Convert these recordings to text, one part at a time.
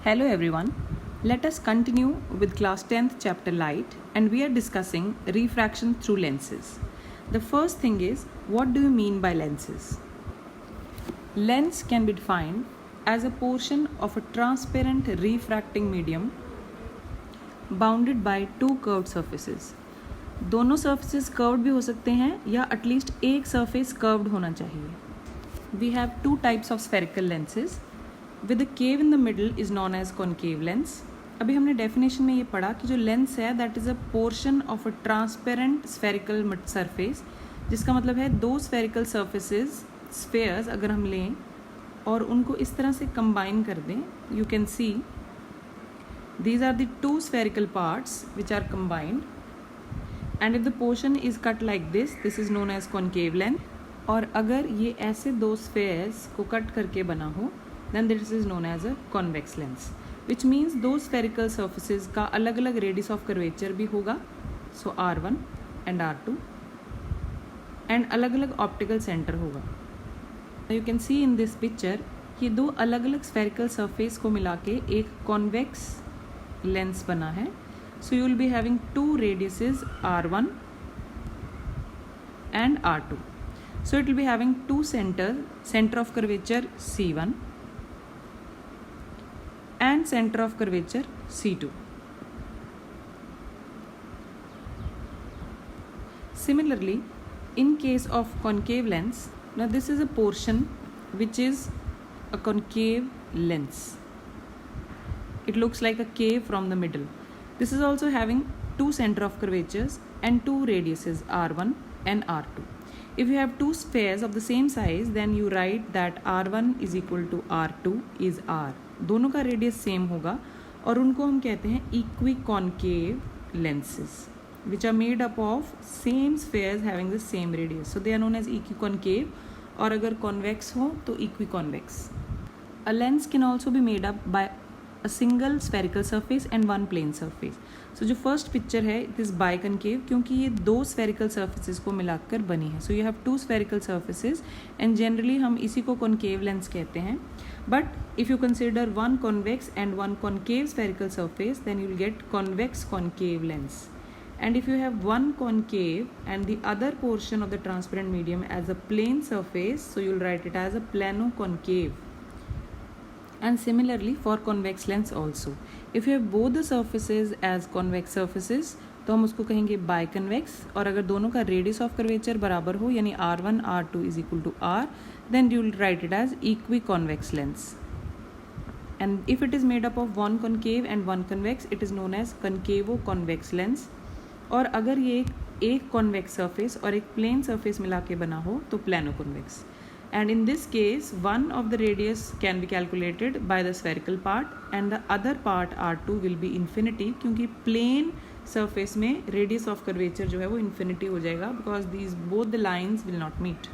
Hello everyone, let us continue with class 10th chapter light and we are discussing refraction through lenses. The first thing is, what do you mean by lenses? Lens can be defined as a portion of a transparent refracting medium bounded by two curved surfaces. दोनों surfaces curved भी हो सकते हैं या at least एक surface curved होना चाहिए. We have two types of spherical lenses. With a cave in the middle is known as concave lens. अभी हमने डेफिनेशन में ये पढ़ा कि जो लेंस है that is a portion of a transparent spherical surface, जिसका मतलब है दो स्फेरिकल सर्फेसेस स्फेयर्स अगर हम लें और उनको इस तरह से कंबाइन कर दें, you can see these are the two spherical parts which are combined and if the portion is cut like this is known as concave lens. और अगर ये ऐसे दो स्फेयर्स को कट करके बना हो then this is known as a convex lens, which means दो spherical surfaces का अलग अलग radius of curvature भी होगा, so R1 and R2, and अलग अलग optical center होगा. You can see in this picture ये दो अलग अलग spherical surface को मिला के एक convex lens बना है. So you will be having two radiuses R1 and R2. So it will be having two center of curvature C1 and center of curvature C2. Similarly, in case of concave lens, now this is a portion which is a concave lens. It looks like a cave from the middle. This is also having two center of curvatures and two radiuses R1 and R2. If you have two spheres of the same size, then you write that R1 is equal to R2 is R. दोनों का radius same होगा और उनको हम कहते हैं equi concave lenses which are made up of same spheres having the same radius, so they are known as equi concave. और अगर कॉन्वेक्स हो तो equi convex. A lens can also be made up by a single spherical surface and one plane surface. So जो first picture है it is bi concave क्योंकि ये दो spherical surfaces को मिलाकर बनी है. So you have to spherical surfaces and generally हम इसी को कॉन्केव लेंस कहते हैं. But if you consider one convex and one concave spherical surface, then you will get convex concave lens. And if you have one concave and the other portion of the transparent medium as a plane surface, so you will write it as a plano-concave. And similarly for convex lens also. If you have both the surfaces as convex surfaces, तो हम उसको कहेंगे biconvex. और अगर दोनों का radius of curvature बराबर हो यानी R1 R2 is equal to R, then you will write it as equiconvex lens. And if it is made up of one concave and one convex, it is known as concavo-convex lens. और अगर ये एक convex surface और एक plane surface मिला के बना हो तो plano-convex. And in this case, one of the radius can be calculated by the spherical part and the other part R2 will be infinity क्योंकि plane surface में radius of curvature जो है वो infinity हो जाएगा because these both the lines will not meet.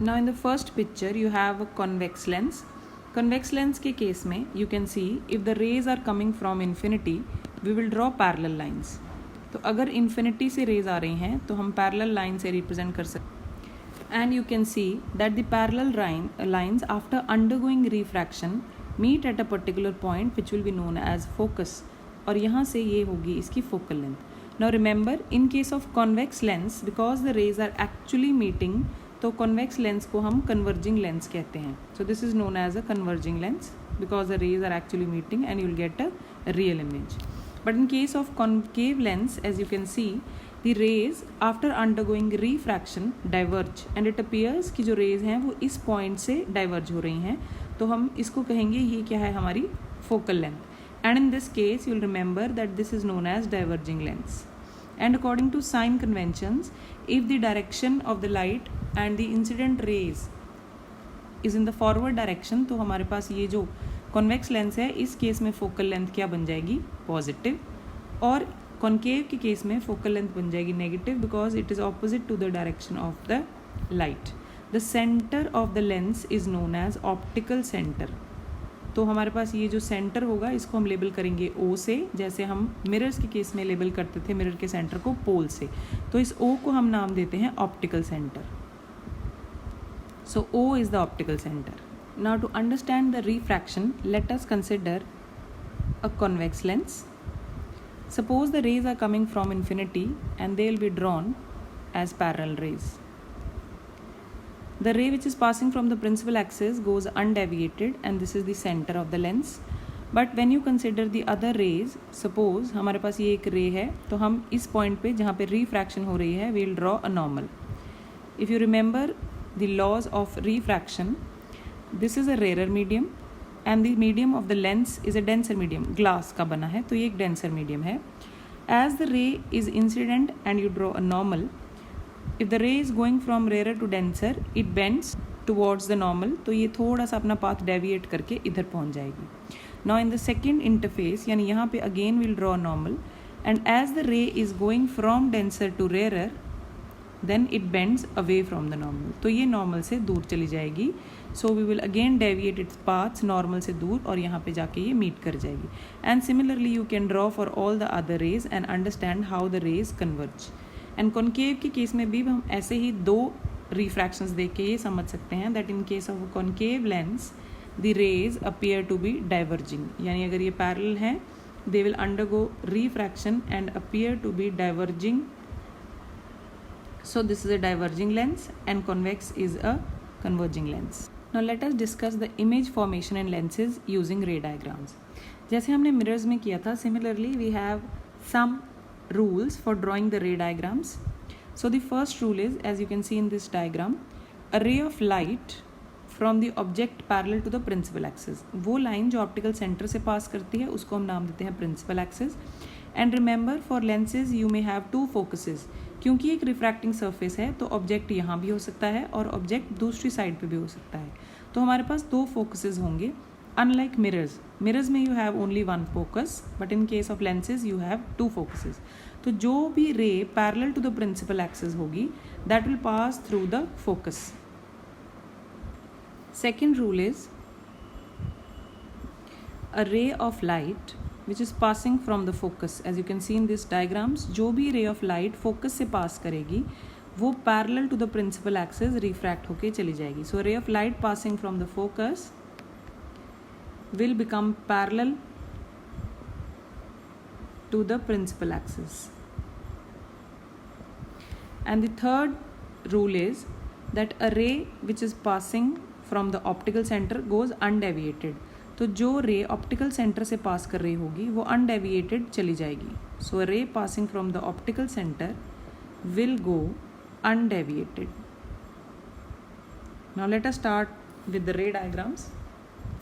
Now in the first picture you have a convex lens. Convex lens के case में you can see if the rays are coming from infinity, we will draw parallel lines. तो अगर infinity से rays आ रही हैं तो हम parallel line से represent कर सकते हैं. And you can see that the parallel lines after undergoing refraction meet at a particular point which will be known as focus. और यहाँ से ये होगी इसकी focal length. Now remember, in case of convex lens, because the rays are actually meeting, तो convex lens को हम converging lens कहते हैं. So this is known as a converging lens because the rays are actually meeting and you will get a real image. But in case of concave lens, as you can see, the rays after undergoing refraction diverge and it appears कि जो rays हैं वो इस point से diverge हो रही हैं, तो हम इसको कहेंगे ये क्या है हमारी focal length. And in this case you will remember that this is known as diverging lens. And according to sign conventions, if the direction of the light and the incident rays is in the forward direction, तो हमारे पास ये जो convex lens है इस case में focal length क्या बन जाएगी, positive. और concave के केस में focal length बन जाएगी negative because it is opposite to the direction of the light. The center of the lens is known as optical center. तो हमारे पास ये जो सेंटर होगा इसको हम लेबल करेंगे O से, जैसे हम मिरर्स के केस में लेबल करते थे मिरर के सेंटर को पोल से. तो इस O को हम नाम देते हैं optical centre. So O is the optical center. Now to understand the refraction, let us consider a convex lens. Suppose the rays are coming from infinity and they will be drawn as parallel rays. The ray which is passing from the principal axis goes undeviated and this is the center of the lens. But when you consider the other rays, suppose हमारे पास ये एक रे है, तो हम इस point पे जहाँ पे refraction हो रही है, we will draw a normal. If you remember the laws of refraction, this is a rarer medium and the medium of the lens is a denser medium. Glass का बना है, तो ये एक denser medium है. As the ray is incident and you draw a normal, if the ray is going from rarer to denser, it bends towards the normal, तो ये थोड़ा सा अपना path deviate करके इधर पहुंच जाएगी. Now in the second interface, यानी यहाँ पे again we'll draw a normal, and as the ray is going from denser to rarer, then it bends away from the normal. तो ये normal से दूर चली जाएगी. So we will again deviate its paths normal से दूर और यहाँ पे जाके ये meet कर जाएगी. And similarly you can draw for all the other rays and understand how the rays converge. And concave के केस में भी हम ऐसे ही दो refractions देख के ये समझ सकते हैं that in case of a concave lens the rays appear to be diverging. यानी अगर ये parallel हैं they will undergo refraction and appear to be diverging. So this is a diverging lens and convex is a converging lens. Now let us discuss the image formation in lenses using ray diagrams. जैसे हमने mirrors में किया था, similarly we have some rules for drawing the ray diagrams. So the first rule is, as you can see in this diagram, a ray of light from the object parallel to the principal axis. वो line जो optical center से pass करती है उसको हम नाम देते हैं principal axis. And remember for lenses you may have two focuses. क्योंकि एक रिफ्रैक्टिंग सरफेस है तो ऑब्जेक्ट यहाँ भी हो सकता है और ऑब्जेक्ट दूसरी साइड पे भी हो सकता है, तो हमारे पास दो फोकसेस होंगे. अनलाइक मिरर्स में you have only one focus, but in case of lenses you have two focuses. तो जो भी ray parallel to the principal axis होगी that will pass through the focus. Second rule is a ray of light which is passing from the focus. As you can see in these diagrams, जो भी ray of light focus से pass करेगी वो parallel to the principal axis refract होके चली जाएगी. So a ray of light passing from the focus will become parallel to the principal axis. And the third rule is that a ray which is passing from the optical center goes undeviated. तो जो ray optical centre से पास कर रही होगी वो undeviated चली जाएगी. So a ray passing from the optical centre will go undeviated. Now let us start with the ray diagrams.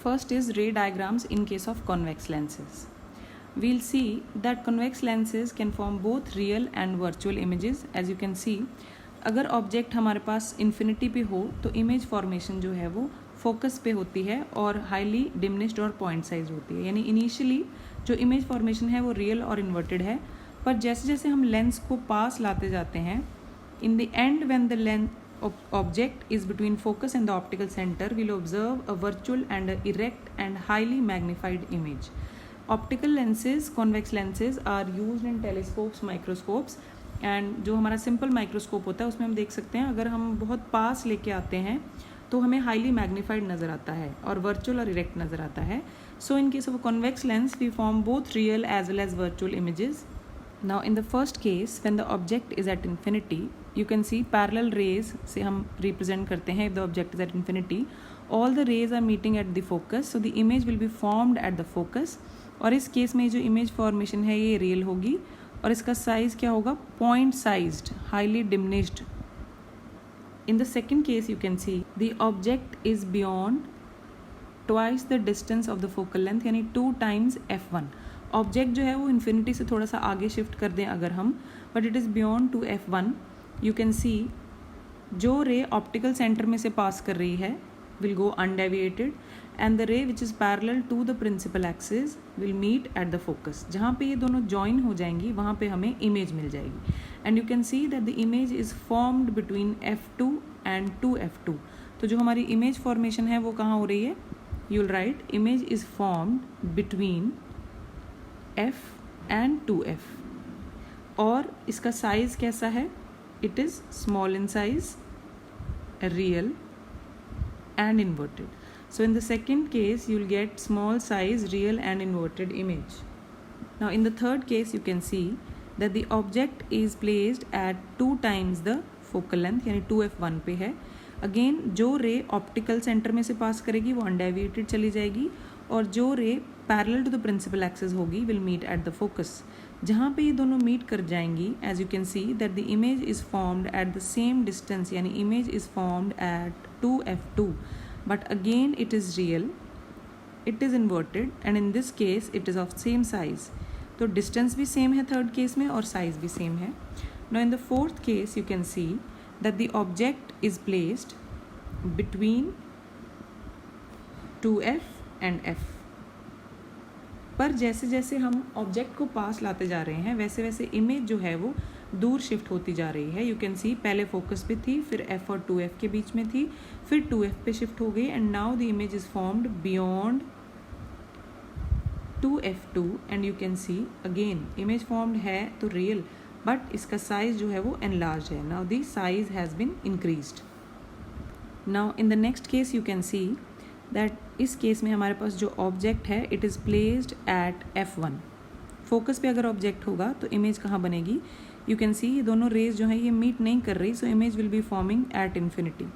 First is ray diagrams in case of convex lenses. we'll see that convex lenses can form both real and virtual images. as you can see, अगर object हमारे पास infinity पे हो तो image formation जो है वो focus पे होती है और हाईली डिमिनिश्ड और पॉइंट साइज होती है. यानी इनिशियली जो इमेज फॉर्मेशन है वो रियल और इन्वर्टेड है, पर जैसे जैसे हम लेंस को पास लाते जाते हैं, in the end when the lens object is between focus and the optical center, we'll observe a virtual and a erect and highly magnified image. Optical lenses, convex lenses are used in telescopes, microscopes, and जो हमारा simple microscope होता है उसमें हम देख सकते हैं अगर हम बहुत पास लेके आते हैं तो हमें highly magnified नज़र आता है और virtual और erect नज़र आता है. So in case of a convex lens, we form both real as well as virtual images. Now in the first case, when the object is at infinity, you can see parallel rays से हम represent करते हैं. If the object is at infinity, all the rays are meeting at the focus, so the image will be formed at the focus. और इस case में जो image formation है ये real होगी और इसका size क्या होगा? Point sized, highly diminished. In the second case, you can see the object is beyond twice the distance of the focal length, यानी 2 times f1. ऑब्जेक्ट जो है वो इन्फिनिटी से थोड़ा सा आगे शिफ्ट कर दें अगर हम, but it is beyond to f1. You can see जो रे ऑप्टिकल सेंटर में से पास कर रही है will go undeviated and the ray which is parallel to the principal axis will meet at the focus. जहाँ पे ये दोनों जॉइन हो जाएंगी वहाँ पे हमें इमेज मिल जाएगी. And you can see that the image is formed between f2 and 2f2. तो जो हमारी इमेज फॉर्मेशन है वो कहाँ हो रही है? You will write image is formed between f and 2f. और इसका साइज कैसा है? It is small in size, real and inverted. So in the second case, you'll get small size, real and inverted image. Now in the third case, you can see that the object is placed at 2 times the focal length, यानी 2f1 पे है. Again जो ray optical centre में से पास करेगी वो undeviated चली जाएगी, और जो ray parallel to the principal axis होगी will meet at the focus. जहाँ पे ये दोनों मीट कर जाएंगी, as you can see that the image is formed at the same distance, यानी image is formed at 2f2, but again it is real, it is inverted, and in this case it is of same size. तो distance भी same है third case में और size भी same है. Now in the fourth case you can see that the object is placed between 2f and f. पर जैसे जैसे हम ऑब्जेक्ट को पास लाते जा रहे हैं वैसे वैसे इमेज जो है वो दूर शिफ्ट होती जा रही है. यू कैन सी पहले फोकस पे थी, फिर f और 2f के बीच में थी, फिर 2f पे शिफ्ट हो गई, and now the image is formed beyond 2f2, and you can see again image formed है तो रियल, बट इसका साइज जो है वो एनलार्ज है. Now the size has been increased. Now in the next case you can see that इस case में हमारे पास जो ऑब्जेक्ट है it is placed at f1. Focus पे अगर ऑब्जेक्ट होगा तो इमेज कहाँ बनेगी? यू कैन सी ये दोनों रेज जो है ये मीट नहीं कर रही, so image will be forming at infinity.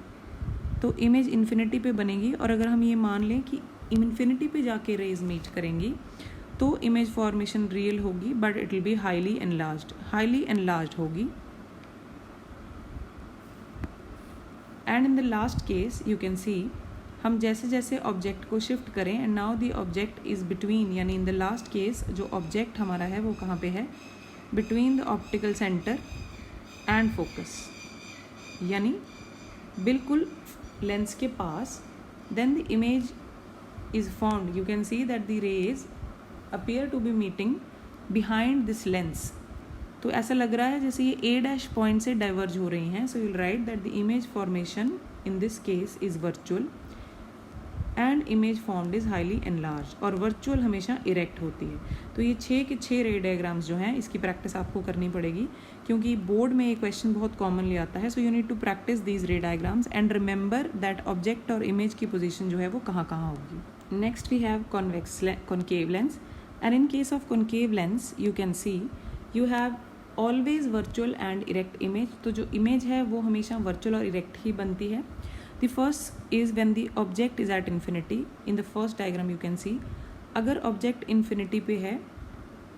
तो इमेज इन्फिनिटी पे बनेगी, और अगर हम ये मान लें कि इन्फिनिटी पे जाके रेज मीट करेंगी तो इमेज फॉर्मेशन रियल होगी, but it will be highly enlarged होगी. And in the last case you can see हम जैसे जैसे ऑब्जेक्ट को शिफ्ट करें, and now the object is between, यानी इन द लास्ट केस जो ऑब्जेक्ट हमारा है वो कहाँ पे है? Between the optical centre and focus, यानी बिल्कुल लेंस के पास. Then the image is formed. You can see that the rays appear to be meeting behind this lens. तो ऐसा लग रहा है जैसे ये A' पॉइंट से डाइवर्ज हो रही हैं. So you will write that the image formation in this case is virtual and image formed is highly enlarge, और वर्चुअल हमेशा इरेक्ट होती है. तो ये 6 के 6 रे डायग्राम्स जो हैं इसकी प्रैक्टिस आपको करनी पड़ेगी, क्योंकि बोर्ड में ये क्वेश्चन बहुत कॉमनली आता है. So you need to practise these ray diagrams and remember that object और इमेज की पोजिशन जो है वो कहाँ कहाँ होगी. Next we have concave lens, and in case of concave lens you can see you have always virtual and erect image. तो जो image है वो हमेशा virtual और erect ही बनती है. The first is when the object is at infinity. In the first diagram you can see अगर object infinity पे है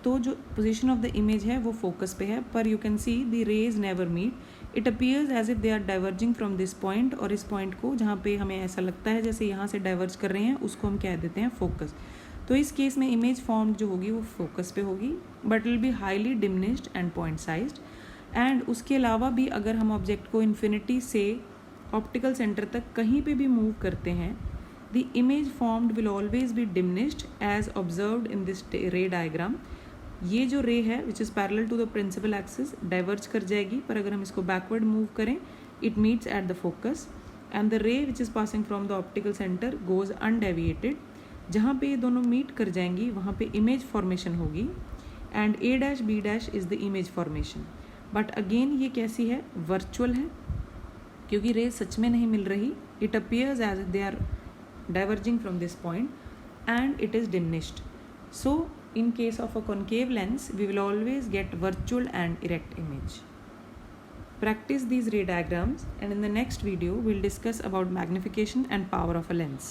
तो जो position of the image है वो focus पे है, पर you can see the rays never meet. It appears as if they are diverging from this point, और इस point को जहाँ पे हमें ऐसा लगता है जैसे यहाँ से diverge कर रहे हैं उसको हम कह देते हैं focus. तो इस केस में image formed जो होगी वो focus पे होगी, but will be highly diminished and point sized. and उसके अलावा भी अगर हम object को infinity से optical center तक कहीं पे भी move करते हैं, the image formed will always be diminished as observed in this ray diagram. ये जो रे है which is parallel to the principal axis diverge कर जाएगी, पर अगर हम इसको बैकवर्ड मूव करें it meets at the focus, and the ray which is passing from the optical centre goes undeviated. जहाँ पे ये दोनों मीट कर जाएंगी वहाँ पे इमेज फॉर्मेशन होगी, and A', B' is the image formation. But again ये कैसी है? वर्चुअल है, क्योंकि रे सच में नहीं मिल रही. It appears as they are diverging from this point and it is diminished. So in case of a concave lens, we will always get virtual and erect image. Practice these ray diagrams, and in the next video, we'll discuss about magnification and power of a lens.